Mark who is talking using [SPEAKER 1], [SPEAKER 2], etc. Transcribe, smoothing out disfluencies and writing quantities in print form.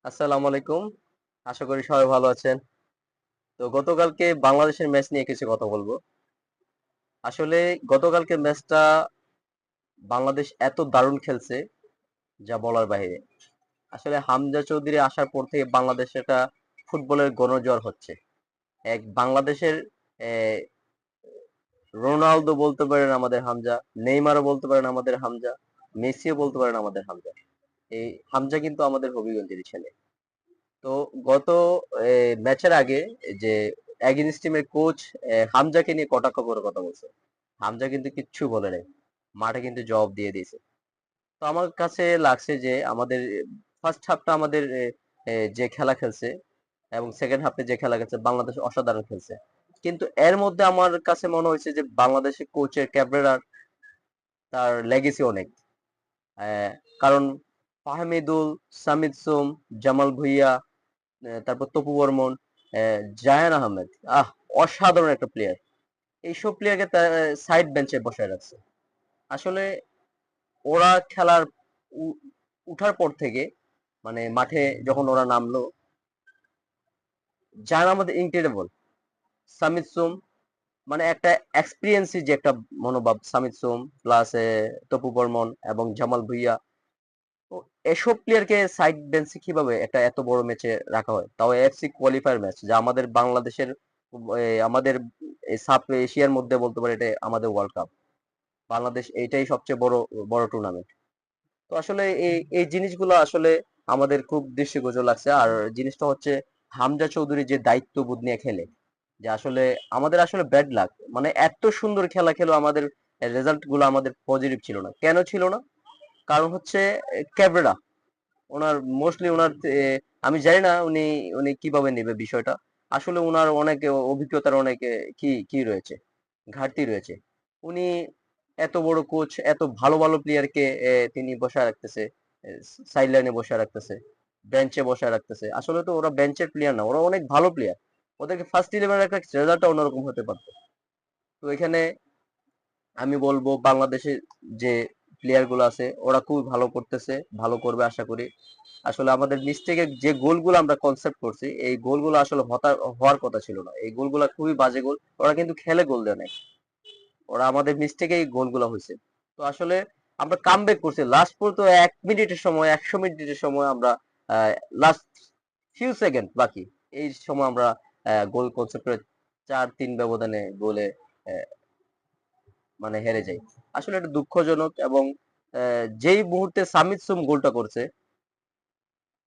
[SPEAKER 1] আসসালামু আলাইকুম। আশা করি সবাই ভালো আছেন। তো গতকালকে বাংলাদেশের ম্যাচ নিয়ে কিছু কথা বলবো। আসলে গতকালকে ম্যাচটা বাংলাদেশ এত দারুণ খেলছে যা বলার বাইরে। আসলে হামজা চৌধুরী আসার পর থেকে বাংলাদেশে একটা ফুটবলের গণজ্বর হচ্ছে। এক বাংলাদেশের রোনালদো বলতে পারেন আমাদের হামজা, নেইমারও বলতে পারেন আমাদের হামজা, মেসিও বলতে পারেন আমাদের হামজা। এই হামজা কিন্তু আমাদের হবিগঞ্জেরই ছেলে। তো গত ম্যাচের আগে যে এগেইনস্ট টিমের কোচ হামজাকে নিয়ে কটাক্ষ করে কথা বলছে। হামজা কিন্তু কিচ্ছু বলে নাই, মাঠে কিন্তু জবাব দিয়ে দিয়েছে। তো আমার কাছে লাগছে যে আমাদের ফার্স্ট হাফটা আমাদের যে খেলা খেলছে এবং সেকেন্ড হাফে যে খেলা খেলছে বাংলাদেশ অসাধারণ খেলছে, কিন্তু এর মধ্যে আমার কাছে মনে হয়েছে যে বাংলাদেশের কোচের ক্যাবরেরার তার লেগেসি অনেক। আহ, কারণ ফাহমিদুল, সামিদ সোম, জামাল ভুঁইয়া, তারপর তপু বর্মন, জায়ান আহমেদ, আহ অসাধারণ একটা প্লেয়ার। এইসব প্লেয়ারকে সাইড বেঞ্চে বসায় রাখছে। আসলে ওরা খেলার উঠার পর থেকে, মানে মাঠে যখন ওরা নামলো, জায়ান আহমেদ ইনক্রেডিবল। সামিদ সোম, মানে একটা এক্সপিরিয়েন্সি যে একটা মনোভাব, সামিদ সোম প্লাস তপু বর্মন এবং জামাল ভুঁইয়া। তো এসব প্লেয়ারকে সাইড বেঞ্চে কিভাবে একটা এত বড় ম্যাচে রাখা হয়, তাও এফসি কোয়ালিফায়ার ম্যাচ, যা আমাদের বাংলাদেশের আমাদের সাব এশিয়ার মধ্যে বলতে পারে এটা আমাদের ওয়ার্ল্ড কাপ। বাংলাদেশ এইটাই সবচেয়ে বড় বড় টুর্নামেন্ট। তো আসলে এই এই জিনিসগুলো আসলে আমাদের খুব দৃষ্টিগোচর লাগছে। আর জিনিসটা হচ্ছে হামজা চৌধুরী যে দায়িত্ববোধ নিয়ে খেলে, যে আসলে আমাদের আসলে ব্যাড লাক, মানে এত সুন্দর খেলা খেলো, আমাদের রেজাল্ট গুলো আমাদের পজিটিভ ছিল না। কেন ছিল না? কারণ হচ্ছে ক্যাবরেরা, ওনার মোস্টলি ওনার আমি জানি না উনি উনি কিভাবে নেবে বিষয়টা। আসলে ওনার অনেক অভিজ্ঞতার অনেক কি কি রয়েছে, ঘাটতি রয়েছে। উনি এত বড় কোচ, এত ভালো ভালো প্লেয়ারকে তিনি বসায় রাখতেছে, সাইড লাইনে বসায় রাখতেছে, বেঞ্চে বসায় রাখতেছে। আসলে তো ওরা বেঞ্চের প্লেয়ার না, ওরা অনেক ভালো প্লেয়ার। ওদেরকে ফার্স্ট ইলেভেনে রাখলে রেজাল্টটা অন্যরকম হতে পারতো। তো এখানে আমি বলবো বাংলাদেশের যে প্লেয়ার গুলো আছে ওরা খুবই ভালো করতেছে, ভালো করবে আশা করি। আসলে আমাদের মিস্টেকে যে গোলগুলো আমরা কনসেপ্ট করছি, এই গোলগুলো আসলে হওয়ার কথা ছিল না। এই গোলগুলো খুবই বাজে গোল। ওরা কিন্তু খেলে গোল দেয় নাই, ওরা আমাদের মিস্টেকেই গোলগুলো হয়েছে। তো আসলে আমরা কামব্যাক করছি লাস্ট পর্যন্ত 1 মিনিটের সময়, 100 মিনিটের সময় আমরা লাস্ট ফিউ সেকেন্ড বাকি, এই সময় আমরা গোল কনসেপ্ট করে 4-3 ব্যবধানে গোলে মানে হেরে যাই। আসলে এটা দুঃখজনক। এবং যেই মুহূর্তে সামিদ সুম গোলটা করছে,